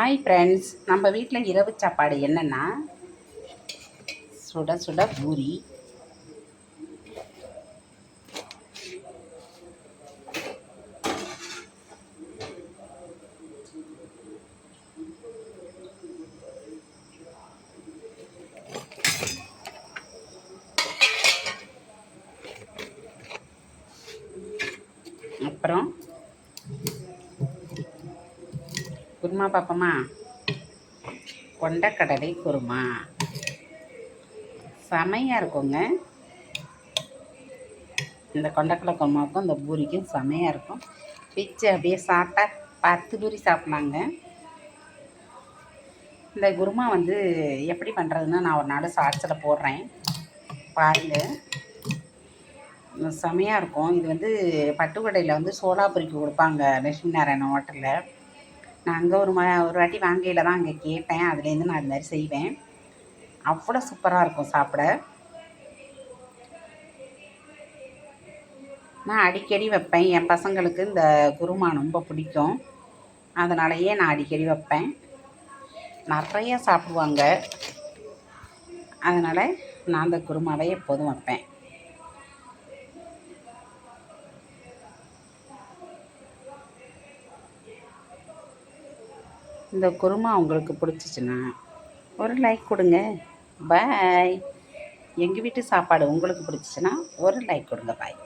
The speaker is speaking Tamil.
ஹாய் ஃப்ரெண்ட்ஸ், நம்ம வீட்டில் இரவு சாப்பாடு என்னென்னா சுட சுட பூரி, அப்புறம் குருமா பாப்பமா, கொண்டக்கடலை குருமா செமையாக இருக்குங்க. இந்த கொண்டக்கடலை குருமாவுக்கும் இந்த பூரிக்கும் செமையாக இருக்கும். பிச்சு அப்படியே சாப்பிட்டா 10 பூரி சாப்பிட்லாங்க. இந்த குருமா வந்து எப்படி பண்ணுறதுன்னு நான் ஒரு நாள் ஷார்ட்ஸில் போடுறேன், பாருங்கள். செமையாக இருக்கும். இது வந்து பட்டுக்கோட்டையில் வந்து சோலாபுரிக்கு கொடுப்பாங்க, லட்சுமி நாராயணன் ஹோட்டலில். நான் அங்கே ஒரு வாட்டி வாங்கையில் தான் அங்கே கேட்டேன். அதுலேருந்து நான் அது மாதிரி செய்வேன். அவ்வளோ சூப்பராக இருக்கும் சாப்பிட. நான் அடிக்கடி வைப்பேன். என் பசங்களுக்கு இந்த குருமா ரொம்ப பிடிக்கும், அதனாலேயே நான் அடிக்கடி வைப்பேன். நிறையா சாப்பிடுவாங்க, அதனால் நான் அந்த குருமாவை எப்போதும் வைப்பேன். இந்த குருமா உங்களுக்கு பிடிச்சிச்சின்னா ஒரு லைக் கொடுங்க. பாய். எங்கள் வீட்டு சாப்பாடு உங்களுக்கு பிடிச்சிச்சின்னா ஒரு லைக் கொடுங்க. பாய்.